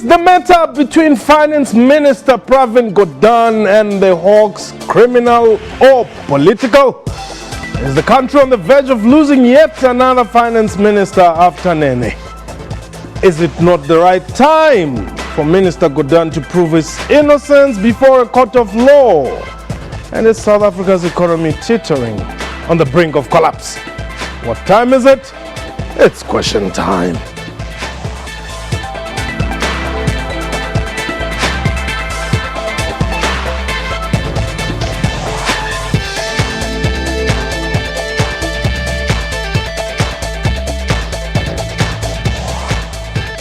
the matter between Finance Minister Pravin Gordhan and the Hawks criminal or political? Is the country on the verge of losing yet another finance minister after Nene? Is it not the right time for Minister Gordhan to prove his innocence before a court of law? And is South Africa's economy teetering on the brink of collapse? What time is it? It's question time.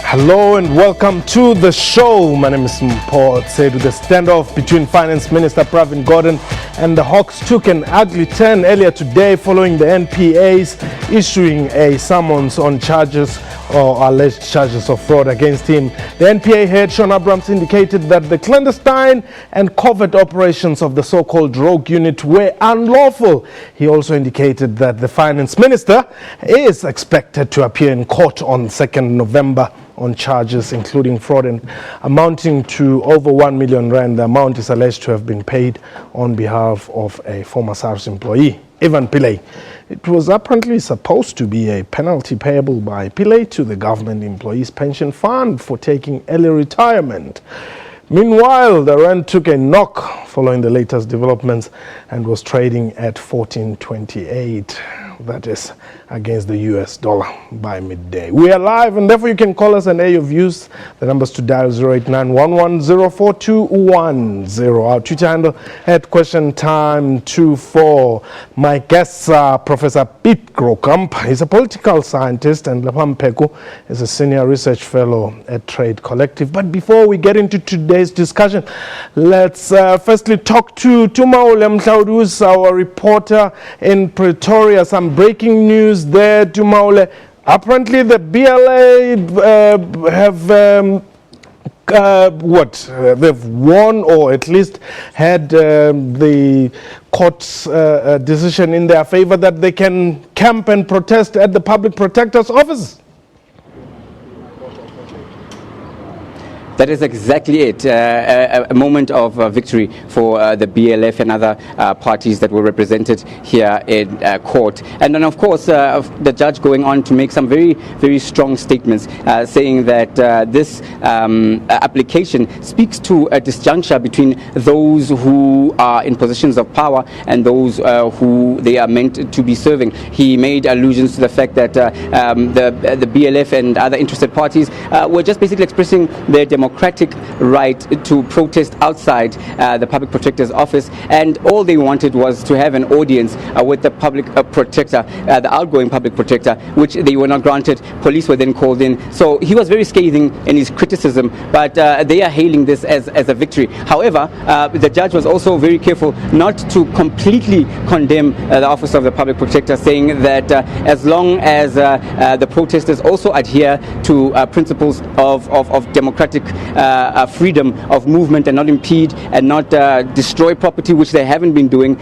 Hello and welcome to the show. My name is Paul. Said the standoff between Finance Minister Pravin Gordhan and the Hawks took an ugly turn earlier today following the NPA's issuing a summons on charges or alleged charges of fraud against him. The NPA Head Shaun Abrahams indicated that the clandestine and covert operations of the so-called rogue unit were unlawful. He also indicated that the Finance Minister is expected to appear in court on 2nd November on charges including fraud and amounting to over 1 million rand. The amount is alleged to have been paid on behalf of a former SARS employee, Ivan Pillay. It was apparently supposed to be a penalty payable by Pillay to the government employees' pension fund for taking early retirement. Meanwhile, the rand took a knock following the latest developments and was trading at 14.28. That is against the US dollar by midday. We are live and therefore you can call us and air your views. The numbers to dial 089-110-4210. Our Twitter handle at question time 24. My guests are Professor Piet Krokamp. He's a political scientist, and Lapam Peku is a senior research fellow at Trade Collective. But before we get into today's discussion, let's firstly talk to Tumaule Mhlaudu, who's our reporter in Pretoria. Some breaking news there, Tumaule. Apparently the BLA they've won, or at least had the court's decision in their favor that they can camp and protest at the Public Protector's office. That is exactly it, a moment of victory for the BLF and other parties that were represented here in court. And then, of course, the judge going on to make some very, very strong statements, saying that this application speaks to a disjuncture between those who are in positions of power and those who they are meant to be serving. He made allusions to the fact that the BLF and other interested parties were just basically expressing their democratic right to protest outside the Public Protector's office, and all they wanted was to have an audience with the Public Protector, the outgoing Public Protector, which they were not granted. Police were then called in. So he was very scathing in his criticism, but they are hailing this as a victory. However, the judge was also very careful not to completely condemn the Office of the Public Protector, saying that as long as the protesters also adhere to principles of democratic freedom of movement and not impede and not destroy property, which they haven't been doing,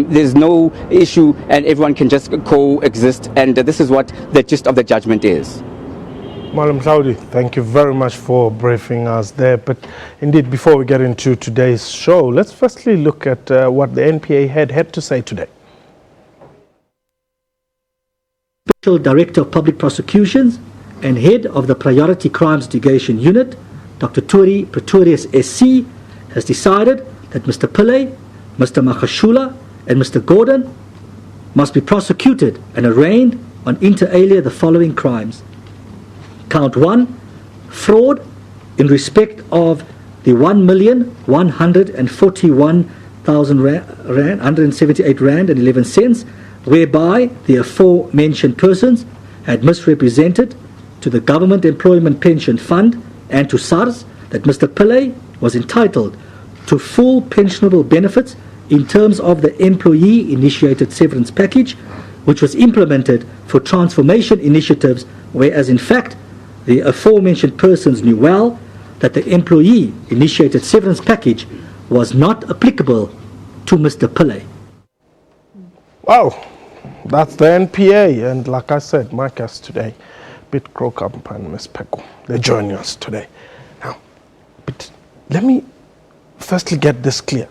there's no issue and everyone can just coexist. And this is what the gist of the judgment is. Madam Saudi, thank you very much for briefing us there. But indeed, before we get into today's show, let's firstly look at what the NPA head had to say today. Special Director of Public Prosecutions and Head of the Priority Crimes Investigation Unit, Dr. Turi Pretorius SC, has decided that Mr. Pillay, Mr. Makashula and Mr. Gordhan must be prosecuted and arraigned on inter alia the following crimes. Count 1, fraud in respect of the 1,141,000 rand, 178 rand and 11 cents, whereby the aforementioned persons had misrepresented to the Government Employment Pension Fund and to SARS that Mr. Pillay was entitled to full pensionable benefits in terms of the employee-initiated severance package, which was implemented for transformation initiatives, whereas in fact the aforementioned persons knew well that the employee-initiated severance package was not applicable to Mr. Pillay. Wow, that's the NPA, and like I said, my guest today, Piet Krokamp and Ms. Peku, they're joining us today. Now, but let me firstly get this clear.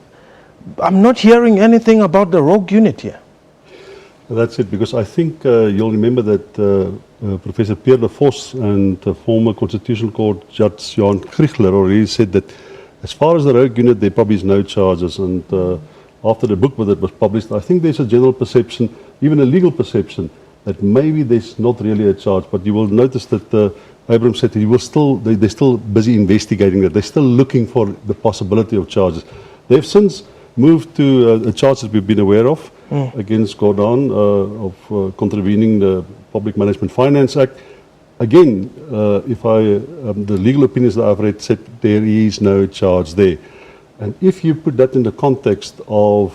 I'm not hearing anything about the rogue unit here. That's it, because I think you'll remember that Professor Pierre de Vos and former Constitutional Court Judge Jan Kriegler already said that as far as the rogue unit, there probably is no charges. And after the book that was published, I think there's a general perception, even a legal perception, that maybe there's not really a charge. But you will notice that Abrahams said they're still busy investigating that. They're still looking for the possibility of charges. They've since moved to a charge that we've been aware of against Gordhan of contravening the Public Management Finance Act. Again, the legal opinions that I've read said there is no charge there. And if you put that in the context of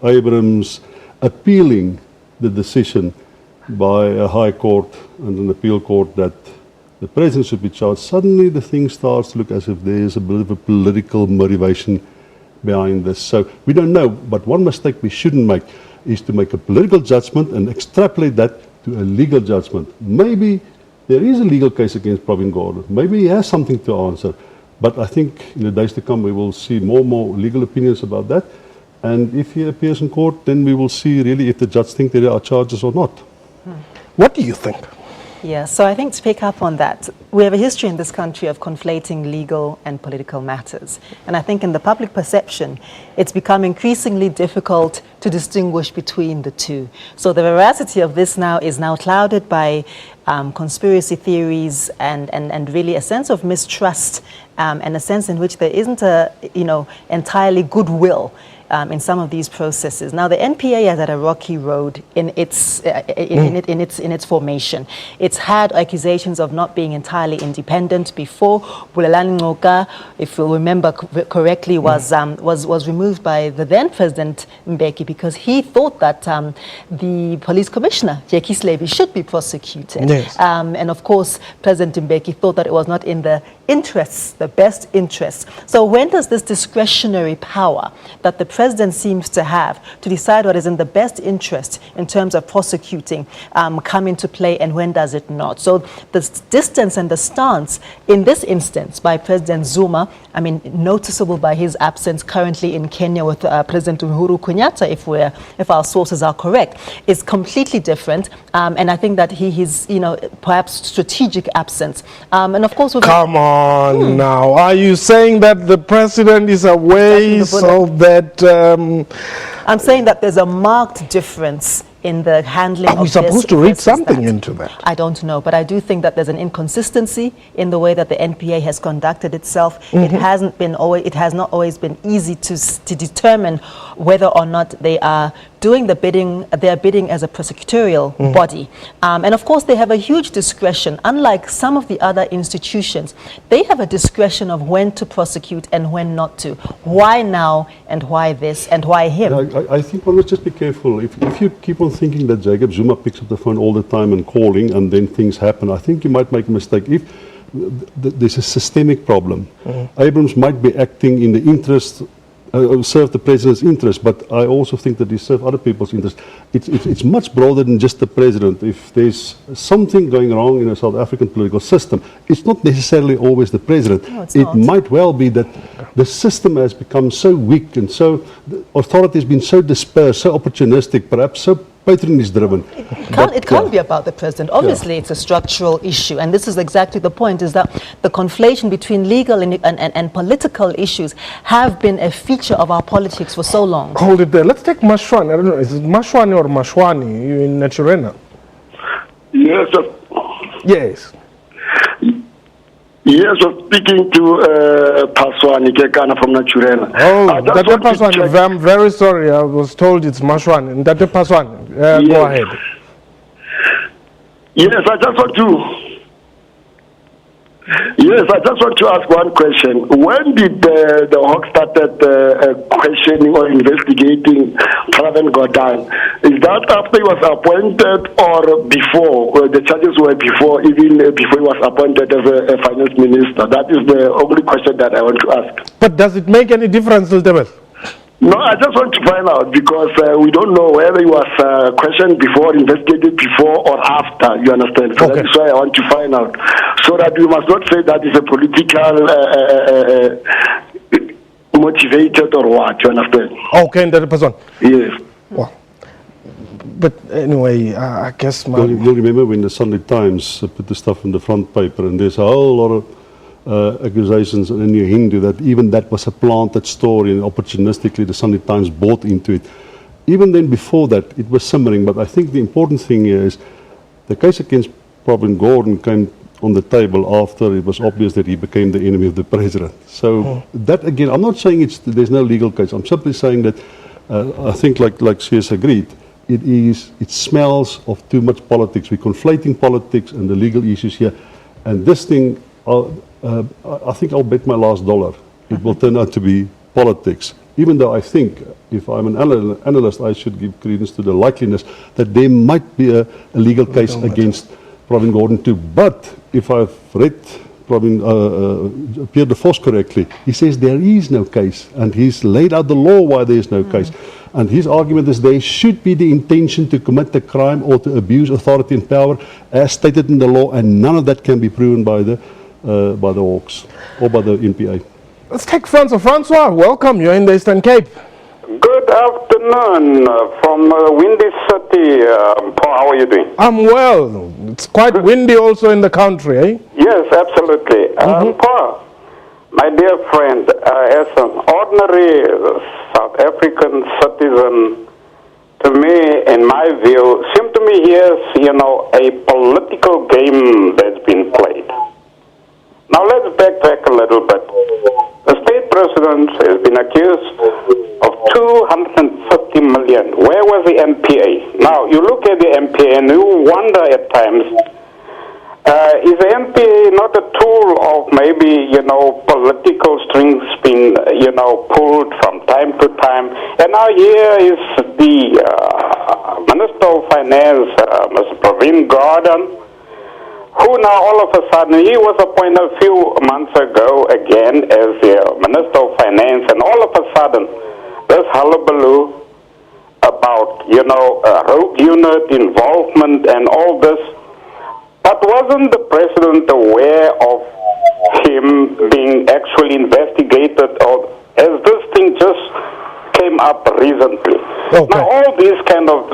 Abrahams appealing the decision by a high court and an appeal court that the president should be charged, suddenly the thing starts to look as if there's a bit of a political motivation behind this. So we don't know, but one mistake we shouldn't make is to make a political judgment and extrapolate that to a legal judgment. Maybe there is a legal case against Pravin Gordhan. Maybe he has something to answer. But I think in the days to come we will see more and more legal opinions about that. And if he appears in court, then we will see really if the judge thinks there are charges or not. What do you think? Yeah, so I think to pick up on that, we have a history in this country of conflating legal and political matters. And I think in the public perception, it's become increasingly difficult to distinguish between the two. So the veracity of this now is now clouded by conspiracy theories and really a sense of mistrust and a sense in which there isn't a, entirely goodwill in some of these processes. Now, the NPA is at a rocky road in its formation. It's had accusations of not being entirely independent before. Bulelani Ngoka, if you remember correctly, was removed by the then President Mbeki because he thought that the police commissioner, Jackie Slavey, should be prosecuted. Yes. And of course, President Mbeki thought that it was not in the interests, the best interests. So when does this discretionary power that the president seems to have to decide what is in the best interest in terms of prosecuting come into play, and when does it not? So the distance and the stance in this instance by President Zuma, I mean, noticeable by his absence currently in Kenya with President Uhuru Kenyatta, if our sources are correct, is completely different. And I think that he's perhaps strategic absence. And of course, Come on now. Are you saying that the president is away so that... I'm saying that there's a marked difference in the handling of this. Are we supposed to read something into that? I don't know, but I do think that there's an inconsistency in the way that the NPA has conducted itself. It has not always been easy to determine whether or not they are doing the bidding, they're bidding as a prosecutorial body. And of course, they have a huge discretion. Unlike some of the other institutions, they have a discretion of when to prosecute and when not to. Why now and why this and why him? I think one must just be careful. If you keep on thinking that Jacob Zuma picks up the phone all the time and calling and then things happen, I think you might make a mistake. If there's a systemic problem, Abrahams might be acting in the interest, serve the president's interest, but I also think that he serves other people's interest. It's much broader than just the president. If there's something going wrong in a South African political system, it's not necessarily always the president. No, it's it not. might well be that the system has become so weak and so the authority has been so dispersed, so opportunistic, perhaps so patronage driven. It can't be about the president. Obviously, it's a structural issue, and this is exactly the point, is that the conflation between legal and political issues have been a feature of our politics for so long. Hold it there. Let's take Mashwani. I don't know, is it Mashwani or Mashwani in Naturena? Yes, sir. Yes. Yes, I'm speaking to Paswani Kekana from Naturena. Oh, Dr. Paswani, I'm very sorry. I was told it's Mashwani. Dr. Paswani, yes. Go ahead. Yes, I just want to ask one question. When did the Hawk started questioning or investigating Pravin Gordhan? Is that after he was appointed or before? The charges were even before he was appointed as a finance minister? That is the only question that I want to ask. But does it make any difference, Ltebel? No, I just want to find out because we don't know whether he was questioned before, investigated before, or after. You understand? So that's why I want to find out, so that we must not say that it's a political motivated or what. You understand? Okay, that person. Yes. Well, but anyway, I guess you'll remember when the Sunday Times put the stuff in the front paper, and there's a whole lot of accusations in the Hindu that even that was a planted story, and opportunistically the Sunday Times bought into it. Even then, before that, it was simmering. But I think the important thing here is the case against Pravin Gordhan came on the table after it was obvious that he became the enemy of the president. So that again, I'm not saying there's no legal case. I'm simply saying that I think, like she has agreed, it smells of too much politics. We're conflating politics and the legal issues here, and this thing. I think I'll bet my last dollar it will turn out to be politics, even though I think if I'm an analyst I should give credence to the likeliness that there might be a legal case against Pravin Gordhan too. But if I've read Pierre de Vos correctly, he says there is no case, and he's laid out the law why there is no case. And his argument is there should be the intention to commit a crime or to abuse authority and power as stated in the law, and none of that can be proven by the Hawks or by the NPA. Let's take Francois. Francois, welcome. You're in the Eastern Cape. Good afternoon from windy city. Paul, how are you doing? I'm well. It's quite windy also in the country, eh? Yes, absolutely. Paul, my dear friend, as an ordinary South African citizen, to me, in my view, seems to me here's, a political game that's been played. Now let's backtrack a little bit. The state president has been accused of 250 million. Where was the NPA? Now you look at the NPA and you wonder at times, is the NPA not a tool of maybe, political strings being, pulled from time to time? And now here is the Minister of Finance, Mr. Pravin Gordhan, who now all of a sudden, he was appointed a few months ago again as the Minister of Finance, and all of a sudden, this hullabaloo about, rogue unit involvement and all this. But wasn't the President aware of him being actually investigated, or as this thing just came up recently? Okay. Now all these kind of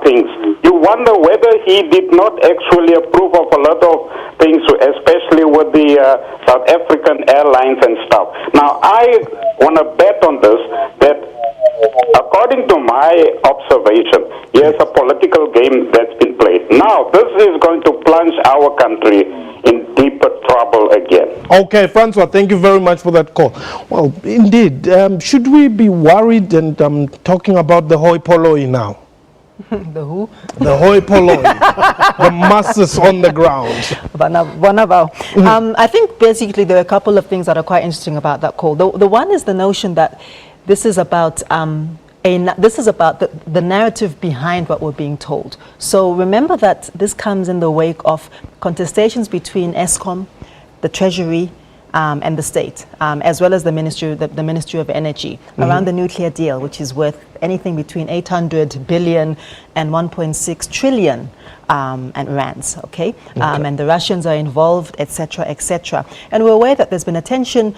things. You wonder whether he did not actually approve of a lot of things, especially with the South African airlines and stuff. Now, I want to bet on this, that according to my observation, there's a political game that's been played. Now, this is going to plunge our country in deeper trouble again. Okay, Francois, thank you very much for that call. Well, indeed, should we be worried, and talking about the hoi polloi now? The who? The hoi polloi, the masses on the ground. I think basically there are a couple of things that are quite interesting about that call. The one is the notion that this is about the narrative behind what we're being told. So remember that this comes in the wake of contestations between ESCOM, the Treasury, and the state, as well as the Ministry of Energy, around the nuclear deal, which is worth anything between 800 billion and 1.6 trillion rands, okay? And the Russians are involved, etc., etc. And we're aware that there's been a tension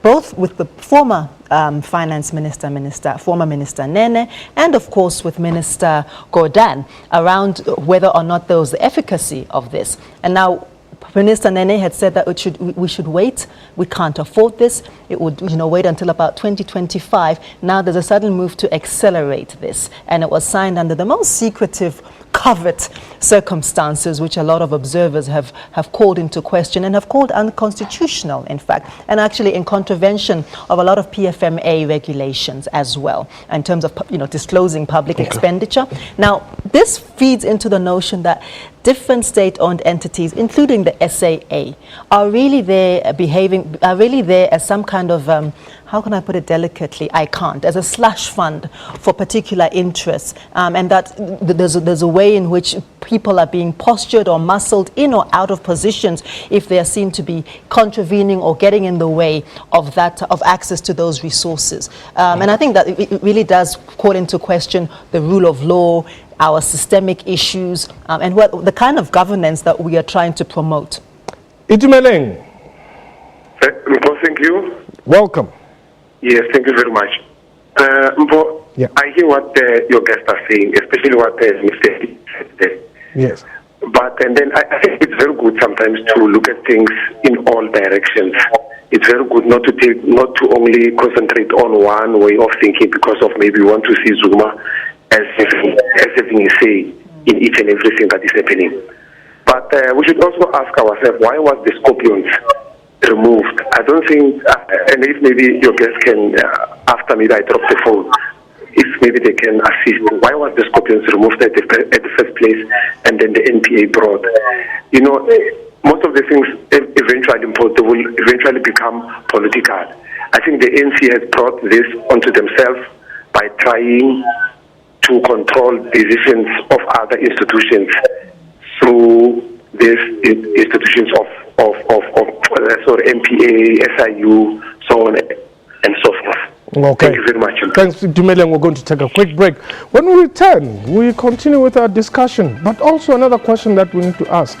both with the former Finance Minister, former Minister Nene, and of course with Minister Gordhan around whether or not there was the efficacy of this. And now Minister Nene had said that we should wait. We can't afford this. It would, wait until about 2025. Now there's a sudden move to accelerate this, and it was signed under the most secretive, covert circumstances, which a lot of observers have called into question and have called unconstitutional, in fact, and actually in contravention of a lot of PFMA regulations as well, in terms of disclosing public expenditure. Now, this feeds into the notion that different state-owned entities, including the SAA, are really there as some kind of, how can I put it delicately? I can't, as a slush fund for particular interests, and that there's a way in which people are being postured or muscled in or out of positions if they are seen to be contravening or getting in the way of access to those resources. And I think that it really does call into question the rule of law, our systemic issues, and the kind of governance that we are trying to promote. Itumeleng. Thank you. Welcome. Yes, thank you very much. Yeah. I hear what your guests are saying, especially what Mr. said there. Yes. And then I think it's very good sometimes to look at things in all directions. It's very good not to only concentrate on one way of thinking because of maybe we want to see Zuma as everything is saying in each and everything that is happening. But we should also ask ourselves, why was the scorpions removed? I don't think, and if maybe your guests can, after maybe I drop the phone, if maybe they can assist, why was the scorpions removed at the first place and then the NPA brought? You know, most of the things they will eventually become political. I think the ANC has brought this onto themselves by trying to control decisions of other institutions through these institutions of NPA, SIU, so on and so forth. Okay. Thank you very much. Thanks, Itumeleng. We're going to take a quick break. When we return, we continue with our discussion, but also another question that we need to ask.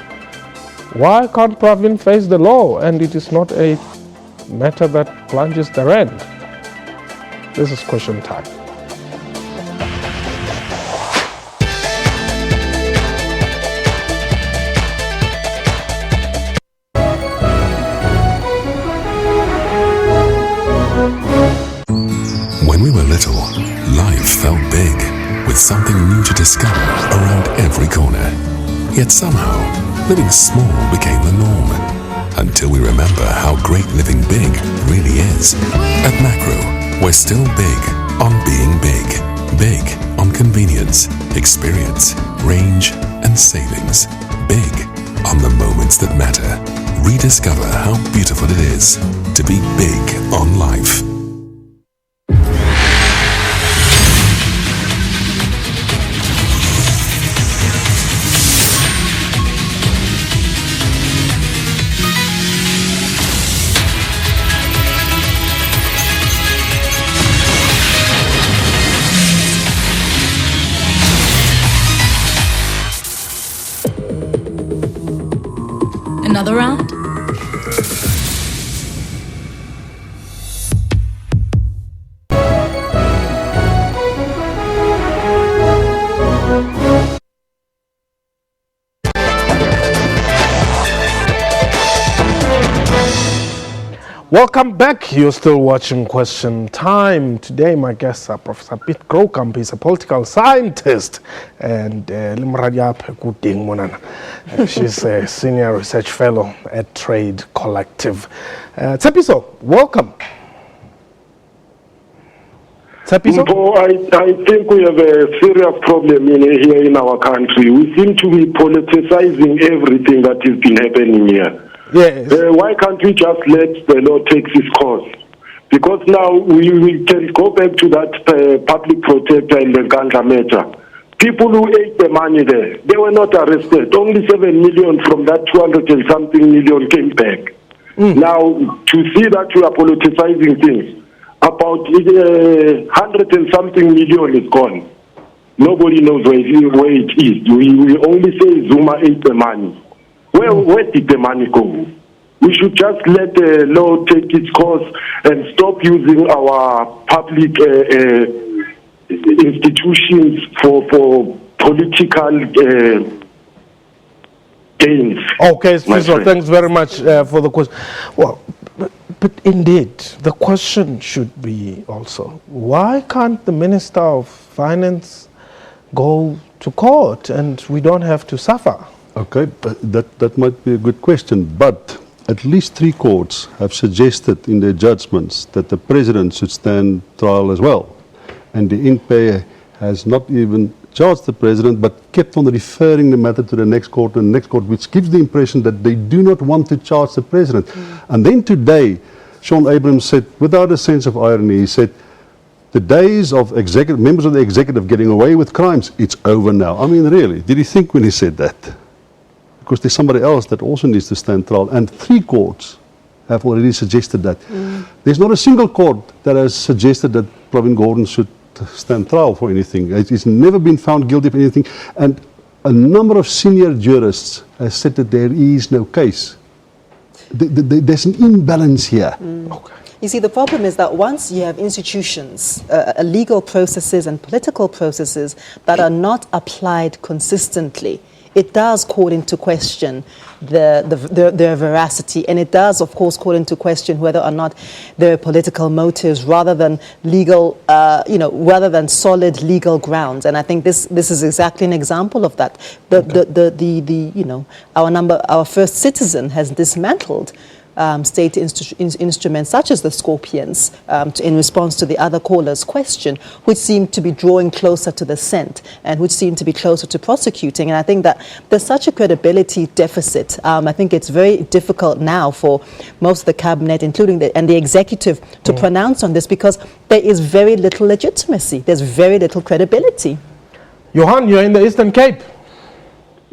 Why can't Pravin face the law and it is not a matter that plunges the rand? This is question time. When we were little, life felt big, with something new to discover around every corner. Yet somehow, living small became the norm, until we remember how great living big really is. At Macro, we're still big on being big. Big on convenience, experience, range, and savings. Big on the moments that matter. Rediscover how beautiful it is to be big on life. Another round? Welcome back. You're still watching Question Time. Today, my guests are Professor Pete Grokamp. He's a political scientist, and she's a senior research fellow at Trade Collective. Tsepiso, welcome. Tsepiso? I think we have a serious problem here in our country. We seem to be politicizing everything that has been happening here. Yes. Why can't we just let the law take its course? Because now we can go back to that public protector in the Gandra matter. People who ate the money there, they were not arrested. Only 7 million from that 200 and something million came back. Now, to see that we are politicizing things, about 100 and something million is gone. Nobody knows where it is. We only say Zuma ate the money. Where did the money go? We should just let the law take its course and stop using our public institutions for political gains. Okay, so thanks very much for the question. Well, but indeed, the question should be also, why can't the Minister of Finance go to court and we don't have to suffer? Okay, that might be a good question, but at least 3 courts have suggested in their judgments that the president should stand trial as well. And the NPA has not even charge the president, but kept on referring the matter to the next court and the next court, which gives the impression that they do not want to charge the president. And then today, Shaun Abrahams said, without a sense of irony, he said, the days of members of the executive getting away with crimes, it's over now. I mean, really, did he think when he said that? Because there's somebody else that also needs to stand trial. And 3 courts have already suggested that. There's not a single court that has suggested that Pravin Gordhan should stand trial for anything. He's never been found guilty of anything. And a number of senior jurists have said that there is no case. There's an imbalance here. Okay. You see, the problem is that once you have institutions, legal processes and political processes that are not applied consistently, it does call into question their veracity, and it does, of course, call into question whether or not there are political motives rather than legal, rather than solid legal grounds. And I think this is exactly an example of that. Our first citizen has dismantled state instruments such as the Scorpions in response to the other caller's question, which seem to be drawing closer to the scent and which seem to be closer to prosecuting. And I think that there's such a credibility deficit. I think it's very difficult now for most of the cabinet, including the executive, to pronounce on this because there is very little legitimacy. There's very little credibility. Johan, you're in the Eastern Cape.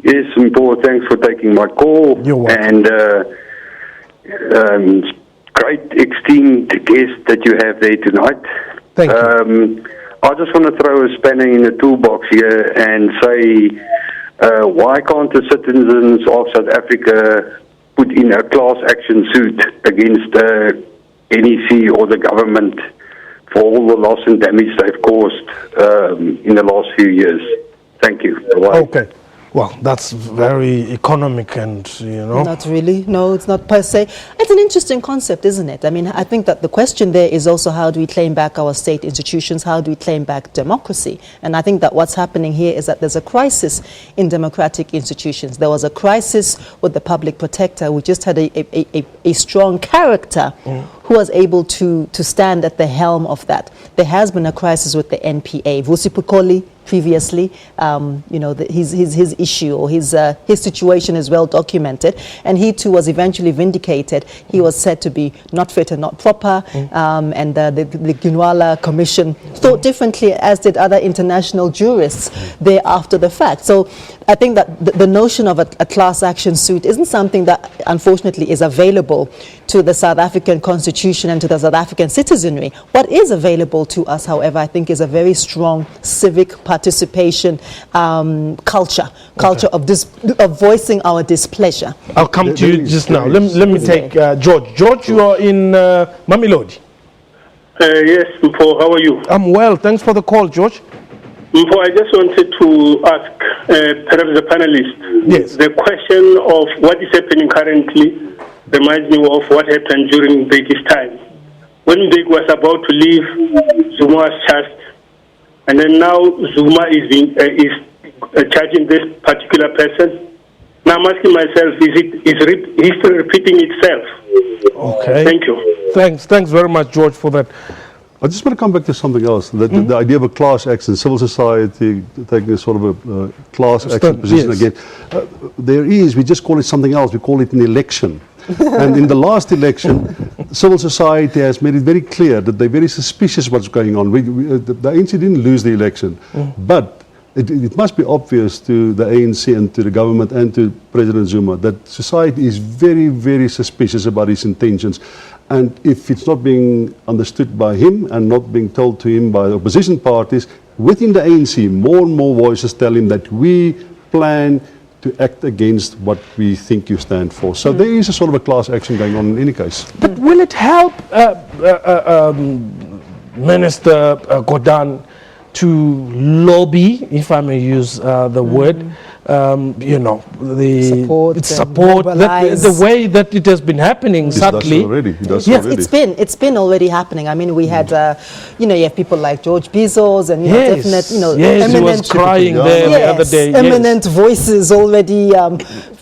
Yes, Mpho, thanks for taking my call. You're welcome. And great esteemed guest that you have there tonight. Thank you. I just want to throw a spanner in the toolbox here and say, why can't the citizens of South Africa put in a class action suit against NEC or the government for all the loss and damage they've caused in the last few years? Thank you. Bye-bye. Okay. Well, that's very economic and, Not really. No, it's not per se. It's an interesting concept, isn't it? I mean, I think that the question there is also how do we claim back our state institutions? How do we claim back democracy? And I think that what's happening here is that there's a crisis in democratic institutions. There was a crisis with the public protector. We just had a strong character who was able to stand at the helm of that. There has been a crisis with the NPA. Vusi Pukoli previously, his issue or his situation is well documented, and he too was eventually vindicated. He was said to be not fit and not proper, and the Ginwala Commission thought differently, as did other international jurists there after the fact. So I think that the notion of a class action suit isn't something that unfortunately is available to the South African Constitution and to the South African citizenry. What is available to us, however, I think is a very strong civic participation culture of voicing our displeasure. I'll come to you just now. Let me take George. George, you are in Mamelodi. Yes, Mpho, how are you? I'm well. Thanks for the call, George. Mpho, I just wanted to ask perhaps the panelists. Yes. The question of what is happening currently reminds me of what happened during Mbeki's time. When Mbeki was about to leave, Zuma was charged, and then now Zuma is charging this particular person. Now I'm asking myself, is history repeating itself? Okay. Thank you. Thanks very much, George, for that. I just want to come back to something else. The idea of a class action, civil society taking a sort of a class action position again. We just call it something else. We call it an election. And in the last election, civil society has made it very clear that they're very suspicious what's going on. The ANC didn't lose the election, but it must be obvious to the ANC and to the government and to President Zuma that society is very, very suspicious about his intentions. And if it's not being understood by him and not being told to him by the opposition parties, within the ANC, more and more voices tell him that we plan to act against what we think you stand for. So there is a sort of a class action going on in any case. But will it help Minister Gordhan to lobby, if I may use the word, the support, the way that it has been happening subtly. Yes, it's been already happening. I mean, we had, you have people like George Bezos and eminent, he was crying there the other day. Eminent voices already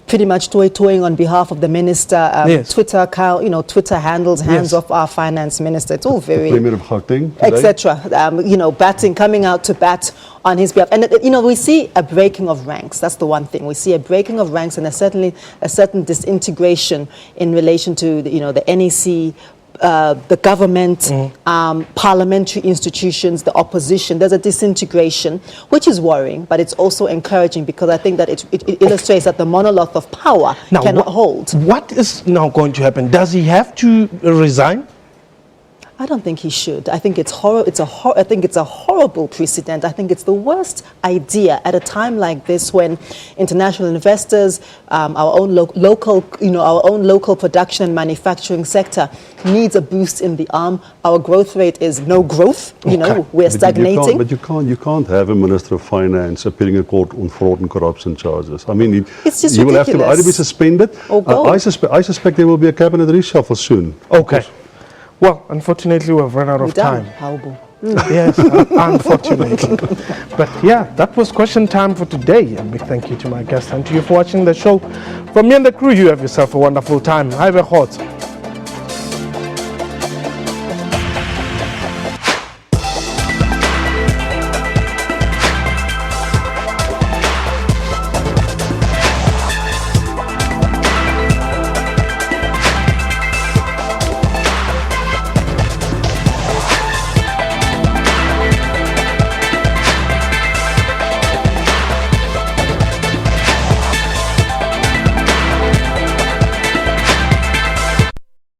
pretty much toying on behalf of the minister, Yes. Twitter account, Twitter handles, hands Yes. off our finance minister. It's all very, Premier of Gauteng today. etc. Coming out to bat on his behalf. And, we see a breaking of ranks. That's the one thing. We see a breaking of ranks and certainly a certain disintegration in relation to, the NEC, the government, parliamentary institutions, the opposition. There's a disintegration, which is worrying, but it's also encouraging because I think that it illustrates that the monolith of power cannot hold. What is now going to happen? Does he have to resign? I don't think he should. I think it's I think it's a horrible precedent. I think it's the worst idea at a time like this when international investors, our own local production and manufacturing sector needs a boost in the arm. Our growth rate is no growth. We're stagnating. But you can't have a Minister of Finance appearing in court on fraud and corruption charges. I mean, it's just you will have ridiculous. to either be suspended. Or go. I suspect there will be a cabinet reshuffle soon. Okay. Well, unfortunately, we've run out of time. Horrible. Yes, unfortunately. But yeah, that was question time for today. A big thank you to my guest and to you for watching the show. From me and the crew, you have yourself a wonderful time. Ivan Pillay.